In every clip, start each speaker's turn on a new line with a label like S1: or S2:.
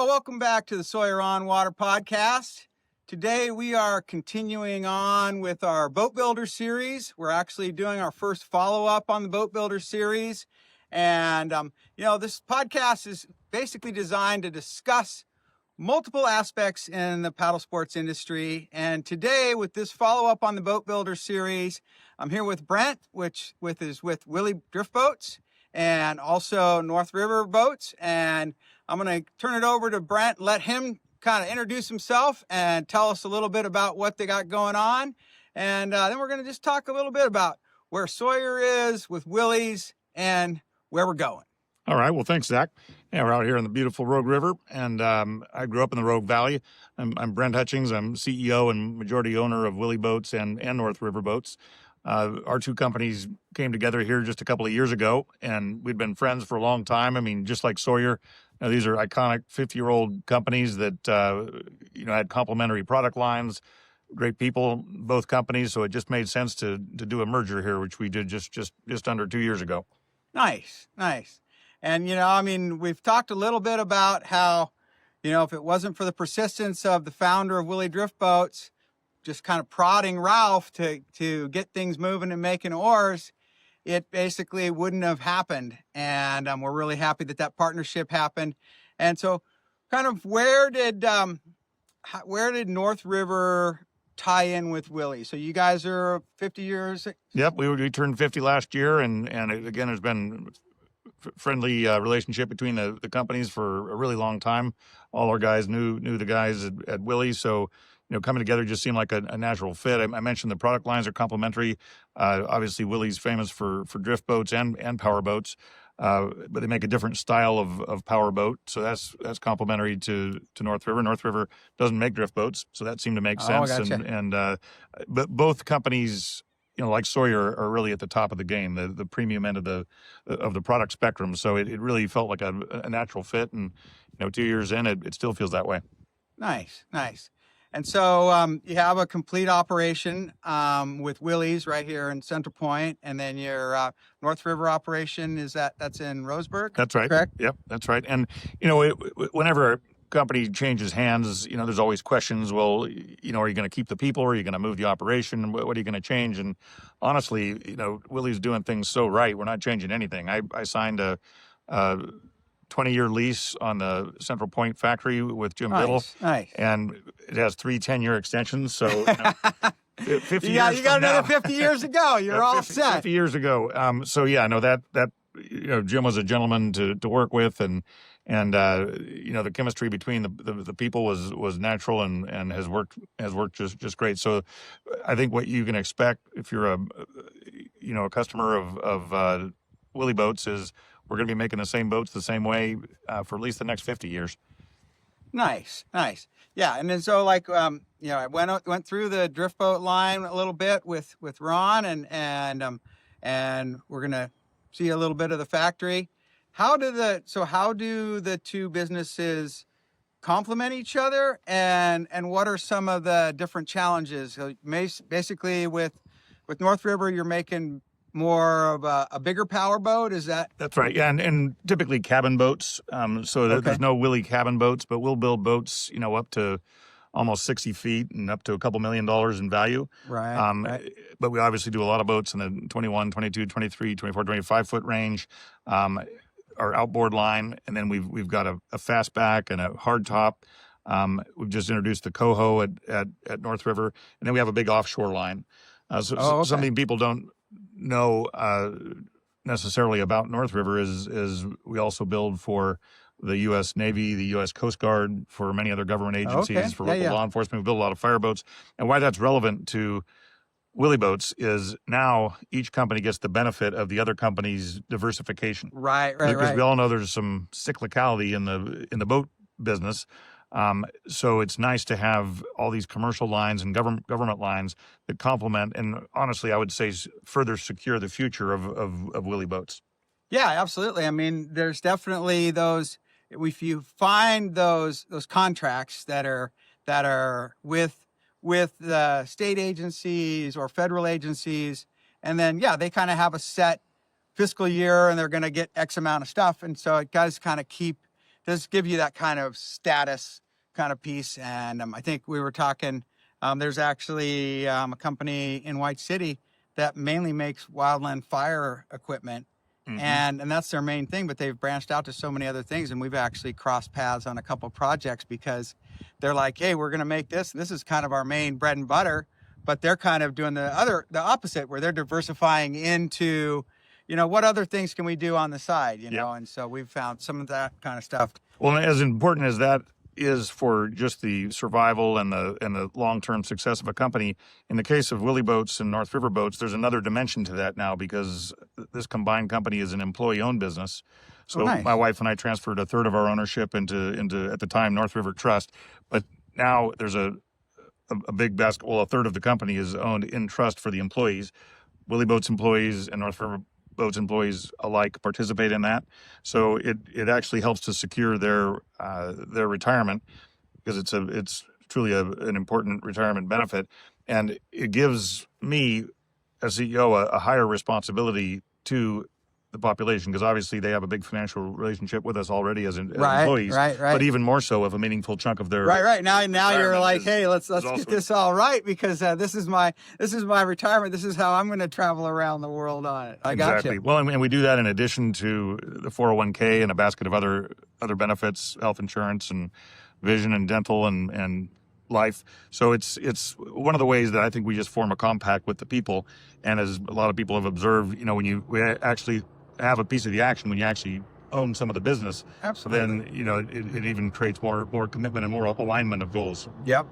S1: Well, welcome back to the Sawyer on Water podcast. Today we are continuing on with our Boat Builder series. We're actually doing our first follow-up on the Boat Builder series. And, this podcast is basically designed to discuss multiple aspects in the paddle sports industry. And today, with this follow-up on the Boat Builder series, I'm here with Brent, which is with Willie Drift Boats and also North River Boats. And I'm going to turn it over to Brent, let him kind of introduce himself and tell us a little bit about what they got going on. And then we're going to just talk a little bit about where Sawyer is with Willie's and where we're going.
S2: All right. Well, thanks, Zach. Yeah, we're out here in the beautiful Rogue River, and I grew up in the Rogue Valley. I'm Brent Hutchings. I'm CEO and majority owner of Willie Boats and North River Boats. Our two companies came together here just a couple of years ago, and we'd been friends for a long time. I mean, just like Sawyer, these are iconic 50-year-old companies that, had complementary product lines, great people, both companies. So it just made sense to do a merger here, which we did just under 2 years ago.
S1: Nice. And, we've talked a little bit about how, if it wasn't for the persistence of the founder of Willie Drift Boats, just kind of prodding Ralph to get things moving and making oars, it basically wouldn't have happened. And we're really happy that partnership happened. And so kind of where did North River tie in with Willie? So you guys are 50 years?
S2: Yep, we turned 50 last year, and again, there's been friendly relationship between the companies for a really long time. All our guys knew the guys at Willie, so coming together just seemed like a natural fit. I mentioned the product lines are complementary. Obviously, Willie's famous for drift boats and power boats, but they make a different style of power boat, so that's complementary to North River. North River doesn't make drift boats, so that seemed to make sense.
S1: Gotcha.
S2: But both companies, like Sawyer, are really at the top of the game, the premium end of the product spectrum. So it really felt like a natural fit, and 2 years in, it still feels that way.
S1: Nice. And so you have a complete operation with Willie's right here in Center Point, and then your North River operation that's in Roseburg?
S2: That's right.
S1: Correct?
S2: Yep, that's right. And whenever a company changes hands, there's always questions. Well, are you going to keep the people, or are you going to move the operation? What are you going to change? And honestly, Willie's doing things so right. We're not changing anything. I signed a 20-year lease on the Central Point factory with Jim Biddle.
S1: Nice.
S2: And it has 3 10-year extensions. So 50
S1: you
S2: years
S1: got another
S2: now,
S1: 50 years ago. You're all set.
S2: 50 years ago. That Jim was a gentleman to work with, and the chemistry between the people was natural and has worked just great. So I think what you can expect if you're a customer of Willie Boats is we're going to be making the same boats the same way for at least the next 50 years.
S1: Nice. Yeah, and then so I went through the drift boat line a little bit with Ron, and we're gonna see a little bit of the factory. How do the two businesses complement each other, and what are some of the different challenges? So basically, with North River, you're making more of a bigger power boat, is that?
S2: That's right. Yeah, and typically cabin boats. There's no Willie cabin boats, but we'll build boats, up to almost 60 feet and up to a couple $1 million in value.
S1: Right.
S2: But we obviously do a lot of boats in the 21, 22, 23, 24, 25 foot range. Our outboard line, and then we've got a fastback and a hard top. We've just introduced the coho at North River, and then we have a big offshore line. Something people don't know necessarily about North River is we also build for the U.S. Navy, the U.S. Coast Guard, for many other government agencies, for local law enforcement. We build a lot of fireboats. And why that's relevant to Willie Boats is now each company gets the benefit of the other company's diversification.
S1: Right.
S2: Because we all know there's some cyclicality in the boat business. So it's nice to have all these commercial lines and government lines that complement, and honestly, I would say further secure the future of Willie Boats.
S1: Yeah, absolutely. I mean, there's definitely those. If you find those contracts that are with the state agencies or federal agencies, and then they kind of have a set fiscal year and they're going to get X amount of stuff, and so it does kind of keep does give you that kind of status kind of piece. And I think we were talking, there's actually a company in White City that mainly makes wildland fire equipment. And that's their main thing, but they've branched out to so many other things. And we've actually crossed paths on a couple projects because they're like, hey, we're going to make this. This is kind of our main bread and butter, but they're kind of doing the opposite, where they're diversifying into, what other things can we do on the side, know? And so we've found some of that kind of stuff.
S2: Well, as important as that is for just the survival and the long-term success of a company, in the case of Willie Boats and North River Boats, there's another dimension to that now, because this combined company is an employee-owned business. So
S1: nice.
S2: My wife and I transferred a third of our ownership into at the time, North River Trust, but now there's a big basket. Well, a third of the company is owned in trust for the employees. Willie Boats employees and North River Boats employees alike participate in that, so it actually helps to secure their retirement, because it's truly an important retirement benefit, and it gives me as CEO a higher responsibility to the population, because obviously they have a big financial relationship with us already as employees,
S1: right.
S2: but even more so if a meaningful chunk of their
S1: right. Now you're like, hey, let's
S2: also
S1: get this all right, because this is my retirement. This is how I'm going to travel around the world on it. I got
S2: Exactly.
S1: you.
S2: Well, and we do that in addition to the 401k and a basket of other benefits, health insurance and vision and dental and life. So it's one of the ways that I think we just form a compact with the people. And as a lot of people have observed, when we actually have a piece of the action, when you actually own some of the business,
S1: Absolutely.
S2: then it even creates more commitment and more alignment of goals.
S1: Yep.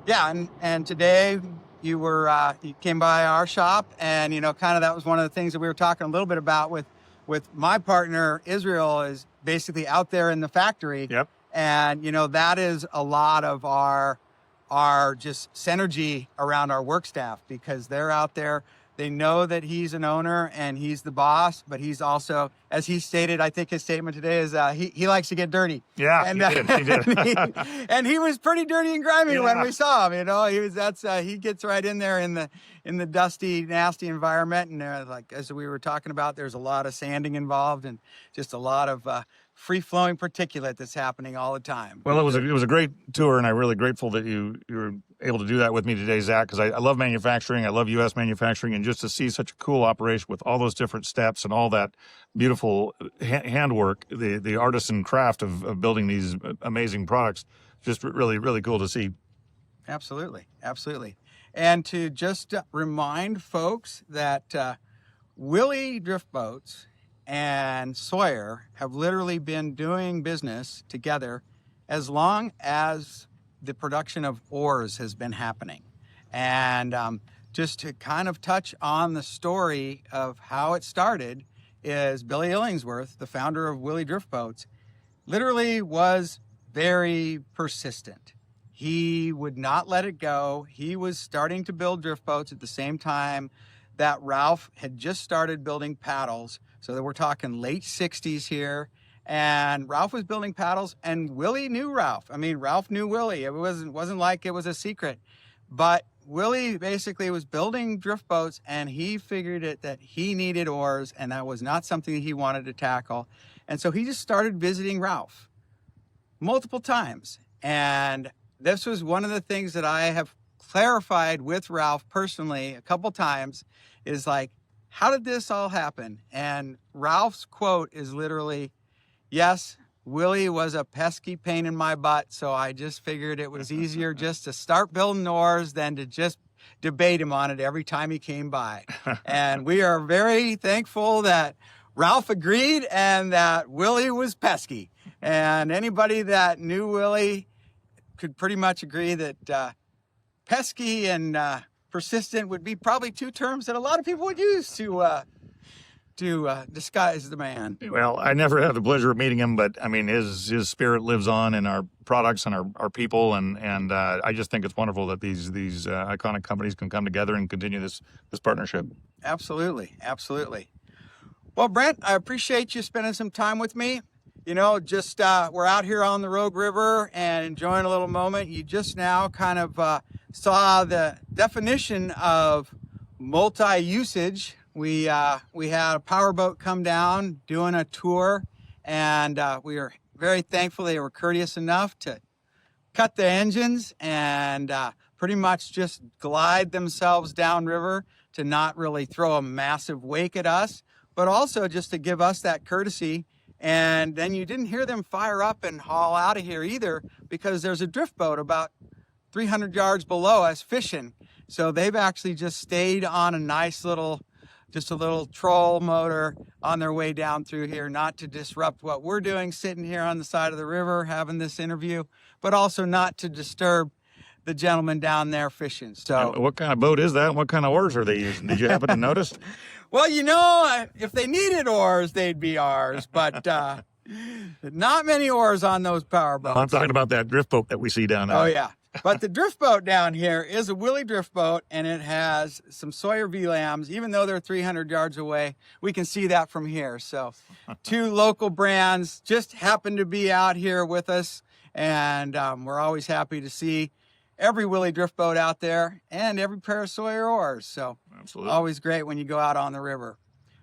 S1: Yeah, and today you came by our shop, and kind of that was one of the things that we were talking a little bit about with my partner Israel, is basically out there in the factory.
S2: Yep.
S1: And that is a lot of our just synergy around our work staff, because they're out there. They know that he's an owner and he's the boss, but he's also, as he stated, I think his statement today is he likes to get dirty.
S2: Yeah,
S1: and,
S2: he did.
S1: and he was pretty dirty and grimy when we saw him. He gets right in there in the dusty, nasty environment. And like as we were talking about, there's a lot of sanding involved and just a lot of free-flowing particulate that's happening all the time.
S2: Well, it was a great tour, and I'm really grateful that you were able to do that with me today, Zach, because I love manufacturing. I love U.S. manufacturing, and just to see such a cool operation with all those different steps and all that beautiful handwork, the artisan craft of building these amazing products, just really, really cool to see.
S1: Absolutely. And to just remind folks that Willie Drift Boats and Sawyer have literally been doing business together as long as the production of Oars has been happening. And just to kind of touch on the story of how it started, is Billy Illingsworth, the founder of Willie Drift Boats, literally was very persistent. He would not let it go. He was starting to build drift boats at the same time that Ralph had just started building paddles. So that we're talking late 60s here. And Ralph was building paddles, and Willie knew Ralph. I mean, Ralph knew Willie. It wasn't like it was a secret. But Willie basically was building drift boats, and he figured that he needed oars, and that was not something that he wanted to tackle. And so he just started visiting Ralph multiple times. And this was one of the things that I have clarified with Ralph personally a couple times, is like, how did this all happen? And Ralph's quote is literally, yes, Willie was a pesky pain in my butt, so I just figured it was easier just to start building oars than to just debate him on it every time he came by. And we are very thankful that Ralph agreed and that Willie was pesky. And anybody that knew Willie could pretty much agree that pesky and persistent would be probably two terms that a lot of people would use to disguise the man.
S2: Well, I never had the pleasure of meeting him, but I mean, his spirit lives on in our products and our people, and I just think it's wonderful that these iconic companies can come together and continue this partnership.
S1: Absolutely. Well, Brent, I appreciate you spending some time with me. Just we're out here on the Rogue River and enjoying a little moment. You just now kind of saw the definition of multi-usage. We had a powerboat come down doing a tour, and we are very thankful they were courteous enough to cut the engines and pretty much just glide themselves downriver to not really throw a massive wake at us, but also just to give us that courtesy. And then you didn't hear them fire up and haul out of here either, because there's a drift boat about 300 yards below us fishing. So they've actually just stayed on a nice little, just a little troll motor on their way down through here, not to disrupt what we're doing sitting here on the side of the river having this interview, but also not to disturb the gentleman down there fishing. So
S2: what kind of boat is that, and what kind of oars are they using? Did you happen to notice?
S1: Well, you know, if they needed oars, they'd be ours, but not many oars on those power boats.
S2: I'm talking about that drift boat that we see down there.
S1: Oh, yeah. But the drift boat down here is a Willie drift boat, and it has some Sawyer VLAMs. Even though they're 300 yards away, we can see that from here. So 2 local brands just happen to be out here with us, and we're always happy to see every Willie drift boat out there and every pair of Sawyer oars. So
S2: Absolutely.
S1: Always great when you go out on the river.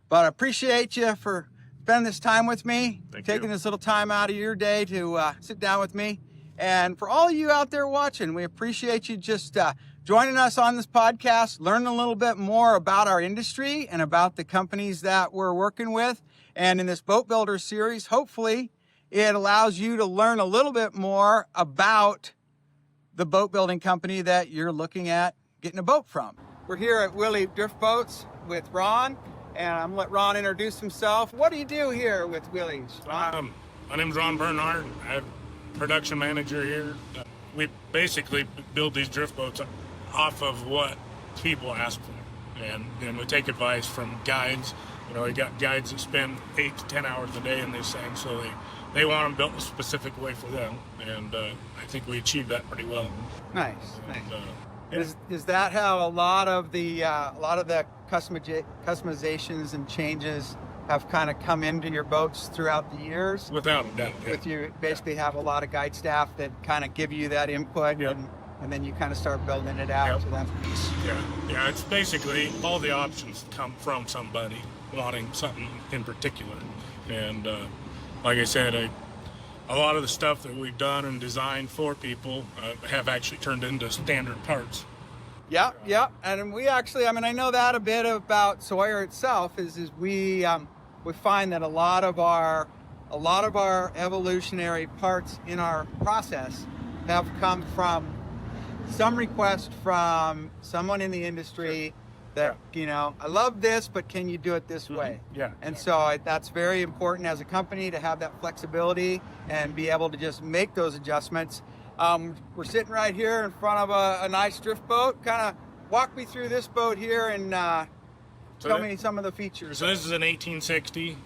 S1: But I appreciate you for spending this time with me, taking this little time out of your day to sit down with me. And for all of you out there watching, we appreciate you just joining us on this podcast, learning a little bit more about our industry and about the companies that we're working with. And in this Boat Builder series, hopefully it allows you to learn a little bit more about the boat building company that you're looking at getting a boat from. We're here at Willie Drift Boats with Ron, and I'm gonna let Ron introduce himself. What do you do here with Willie's, Ron?
S3: My name's Ron Bernard. I'm production manager here. We basically build these drift boats off of what people ask for, and we take advice from guides. You know, we got guides that spend 8 to 10 hours a day in these things, so they want them built a specific way for them, and I think we achieve that pretty well.
S1: Nice.
S3: Yeah.
S1: Is that how a lot of the customizations and changes have kind of come into your boats throughout the years?
S3: Without a doubt. Yeah.
S1: With you basically have a lot of guide staff that kind of give you that input,
S3: Yep.
S1: and then you kind of start building it out
S3: Yep.
S1: to that piece.
S3: Yeah, it's basically all the options come from somebody wanting something in particular. And like I said, a lot of the stuff that we've done and designed for people have actually turned into standard parts.
S1: Yeah. And we actually, I know that a bit about Sawyer itself is we find that a lot of our evolutionary parts in our process have come from some request from someone in the industry that, you know, I love this, but can you do it this way?
S3: Yeah.
S1: And so that's very important as a company to have that flexibility and be able to just make those adjustments. We're sitting right here in front of a nice drift boat. Kind of walk me through this boat here and tell me some of the features.
S3: So this is an 1860,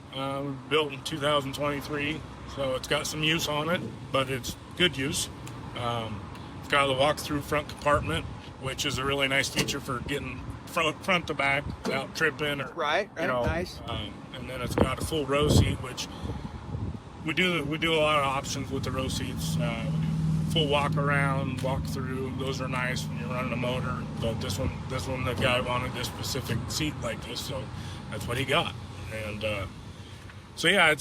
S3: built in 2023. So it's got some use on it, but it's good use. It's got a walk-through front compartment, which is a really nice feature for getting front to back without tripping or
S1: right,
S3: you know,
S1: nice.
S3: And then it's got a full row seat, which we do a lot of options with the row seats. Full walk around, walk through. Those are nice when you're running a motor. But this one, the guy wanted this specific seat like this, so that's what he got. And so yeah,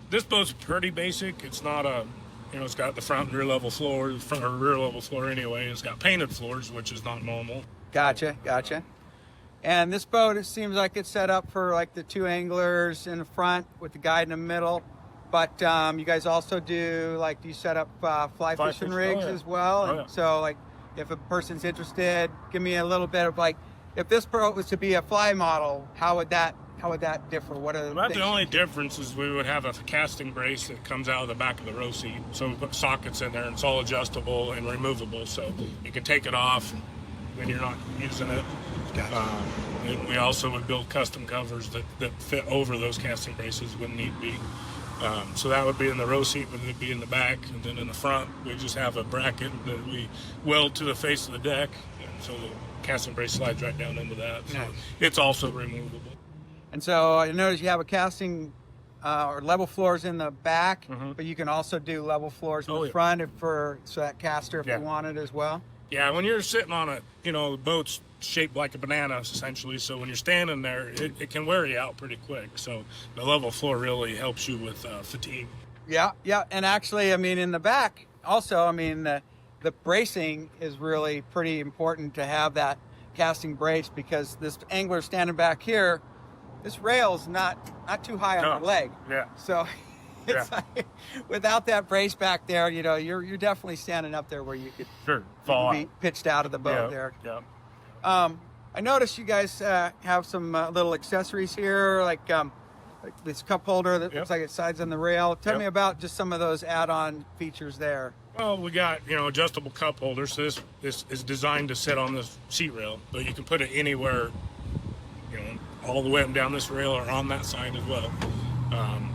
S3: this boat's pretty basic. It's not it's got the front and rear level floor, front or rear level floor anyway. It's got painted floors, which is not normal.
S1: Gotcha. And this boat, it seems like it's set up for like the 2 anglers in the front with the guide in the middle. But you guys also do you set up fly fishing rigs as well?
S3: Oh, yeah.
S1: And so like if a person's interested, give me a little bit of if this boat was to be a fly model, how would that differ? What are
S3: The only difference is we would have a casting brace that comes out of the back of the row seat. So we put sockets in there, and it's all adjustable and removable, so you can take it off when you're not using it. And we also would build custom covers that fit over those casting braces when need be. So that would be in the row seat, but it would be in the back, and then in the front we just have a bracket that we weld to the face of the deck, and so the casting brace slides right down into that. So it's also removable.
S1: And so I noticed you have a casting or level floors in the back, but you can also do level floors in the front so that caster if you want it as well.
S3: Yeah, when you're sitting on it, the boat's shaped like a banana essentially, so when you're standing there, it can wear you out pretty quick. So the level floor really helps you with fatigue.
S1: Yeah, yeah, and actually, I mean, in the back, also, I mean, the bracing is really pretty important to have that casting brace, because this angler standing back here, this rail's not too high on
S3: No.
S1: the leg.
S3: Yeah.
S1: So it's like, without that brace back there, you know, you're definitely standing up there where you could
S3: Sure. Fall
S1: be pitched out of the boat there.
S3: Yeah.
S1: I noticed you guys have some little accessories here, like this cup holder that looks like it sides on the rail. Tell me about just some of those add-on features there.
S3: Well, we got, adjustable cup holders. So this is designed to sit on the seat rail, but you can put it anywhere, all the way up and down this rail or on that side as well.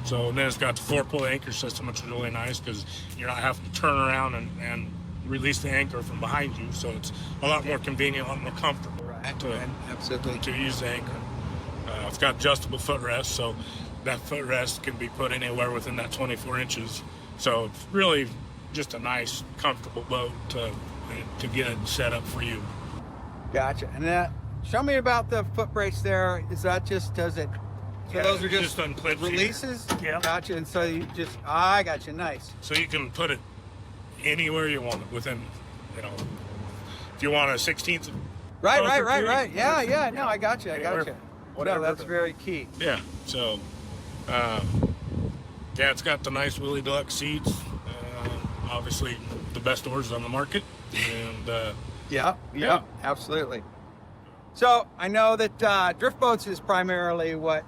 S3: So then it's got the 4-pull anchor system, which is really nice because you're not having to turn around and release the anchor from behind you. So it's a lot more convenient, a lot more comfortable
S1: Absolutely.
S3: to use the anchor. It's got adjustable footrest, so that footrest can be put anywhere within that 24 inches. So it's really just a nice, comfortable boat to get it set up for you.
S1: Gotcha. And show me about the foot brace there. Is that just, does it, so those are just
S3: unclips
S1: releases?
S3: Yeah.
S1: Gotcha. And so you just, I got you. Nice.
S3: So you can put it anywhere you want it within, if you want a 16th.
S1: Right. Yeah. No, I got you.
S3: Whatever.
S1: No, that's very key.
S3: Yeah. So, it's got the nice Willie Deluxe seats. Obviously, the best oars on the market. And
S1: Yeah, absolutely. So I know that drift boats is primarily what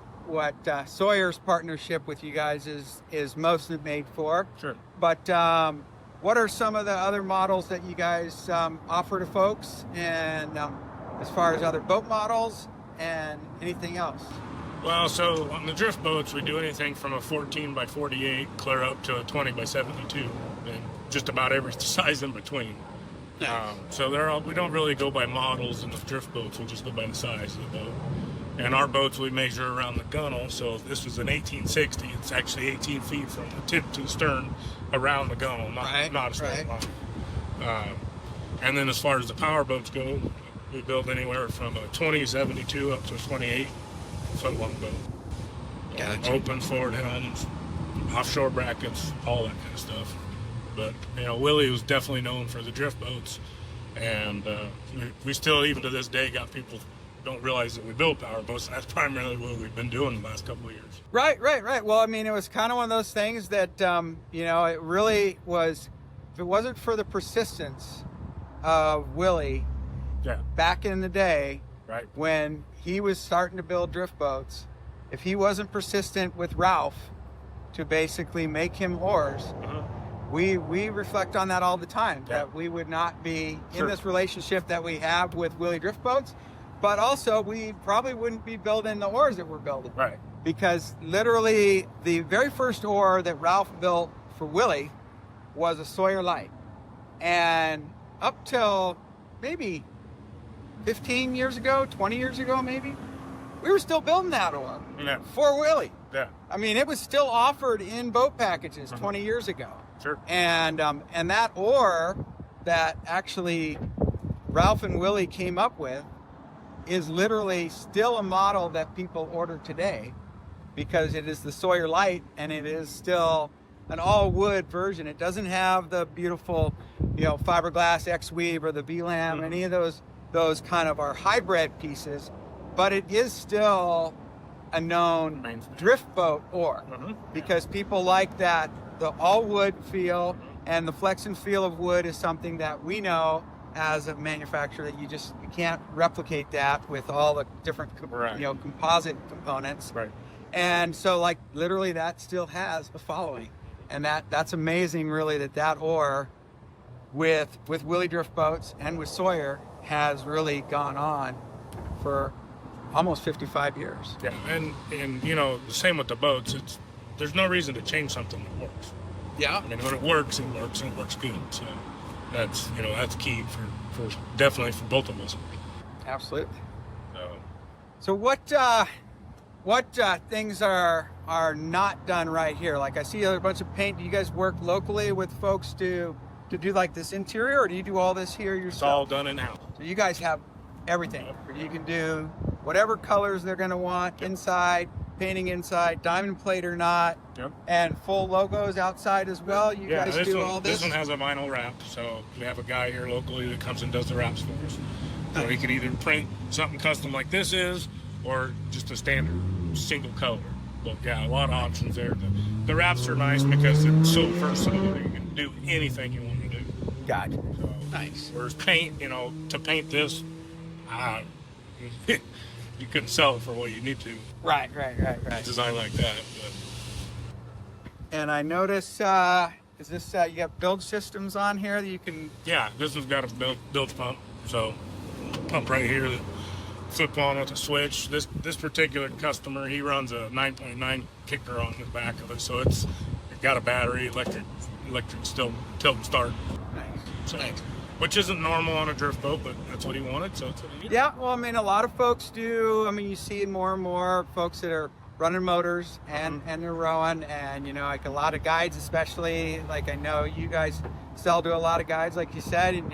S1: Sawyer's partnership with you guys is mostly made for.
S3: Sure.
S1: But what are some of the other models that you guys offer to folks, and as far as other boat models and anything else?
S3: Well, so on the drift boats, we do anything from a 14 by 48 clear up to a 20 by 72, and just about every size in between. So we don't really go by models in the drift boats. We just go by the size of the boat. And our boats, we measure around the gunnel. So if this was an 1860, it's actually 18 feet from the tip to the stern around the gunnel, not a straight line. And then as far as the power boats go, we build anywhere from a 2072 up to a 28 foot long boat.
S1: Gotcha.
S3: Open forward helms, offshore brackets, all that kind of stuff. But Willie was definitely known for the drift boats, and we still, even to this day, got people don't realize that we build power boats. And that's primarily what we've been doing the last couple of years.
S1: Right. Well, I mean, it was kind of one of those things that it really was. If it wasn't for the persistence of Willie, back in the day, when he was starting to build drift boats, if he wasn't persistent with Ralph to basically make him oars. We reflect on that all the time, that we would not be in this relationship that we have with Willie Drift Boats, but also we probably wouldn't be building the oars that we're building.
S3: Right.
S1: Because literally the very first oar that Ralph built for Willie was a Sawyer Light. And up till maybe 15 years ago, 20 years ago maybe, we were still building that oar for Willie.
S3: Yeah.
S1: I mean, it was still offered in boat packages 20 years ago.
S3: Sure.
S1: And that oar that actually Ralph and Willie came up with is literally still a model that people order today, because it is the Sawyer Light, and it is still an all-wood version. It doesn't have the beautiful, fiberglass X-weave or the V-lam, any of those kind of our hybrid pieces, but it is still a known drift boat oar, because people like that. The all-wood feel and the flex and feel of wood is something that we know as a manufacturer that you can't replicate that with all the different composite components.
S3: Right.
S1: And so literally that still has a following, and that's amazing, really, that oar with Willie Drift Boats and with Sawyer has really gone on for almost 55 years.
S3: Yeah, and the same with the boats. There's no reason to change something that works.
S1: Yeah.
S3: I mean, when it works, and it works good. So that's key for definitely for both of us.
S1: Absolutely. So what things are not done right here? Like, I see a bunch of paint. Do you guys work locally with folks to do this interior, or do you do all this here yourself?
S3: It's all done in-house.
S1: So you guys have everything. You can do whatever colors they're going to want inside. painting inside, diamond plate or not,
S3: Yep.
S1: and full logos outside as well. You guys do all this?
S3: This one has a vinyl wrap, so we have a guy here locally that comes and does the wraps for us. So he can either print something custom like this is, or just a standard single color. But yeah, a lot of options there. The wraps are nice because it's so versatile. You can do anything you want to do.
S1: Gotcha.
S3: So,
S1: Nice.
S3: whereas paint, to paint this, you couldn't sell it for what you need to.
S1: Right.
S3: Design like that. But.
S1: And I notice, is this, you got build systems on here that you can...
S3: Yeah, this one's got a built pump. So, pump right here that flip on with a switch. This particular customer, he runs a 9.9 kicker on the back of it, so it's got a battery, electric still tilt and start.
S1: Nice.
S3: So, which isn't normal on a drift boat, but that's what he wanted, so it's what he needed.
S1: Yeah, well, I mean, a lot of folks do. I mean, you see more and more folks that are running motors and they're rowing, and like a lot of guides, especially, like I know you guys sell to a lot of guides, like you said, and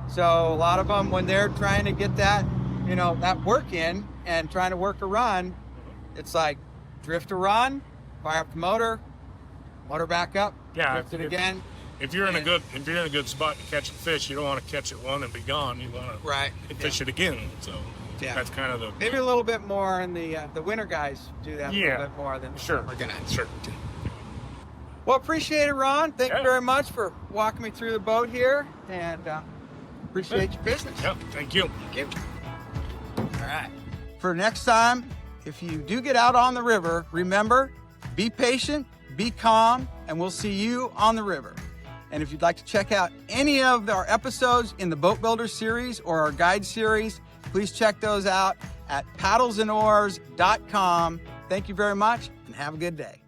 S1: so a lot of them, when they're trying to get that that work in and trying to work a run, it's like drift a run, fire up the motor back up, drift it again.
S3: If you're in a good spot to catch a fish, you don't want to catch it one and be gone. You want to fish it again. So that's kind of
S1: maybe a little bit more, and the winter guys do that a little bit more than
S3: sure.
S1: summer guys.
S3: Sure.
S1: Well, appreciate it, Ron. Thank you very much for walking me through the boat here, and appreciate your business.
S3: Yep. Thank you.
S1: All right. For next time, if you do get out on the river, remember, be patient, be calm, and we'll see you on the river. And if you'd like to check out any of our episodes in the Boat Builder series or our guide series, please check those out at paddlesandoars.com. Thank you very much, and have a good day.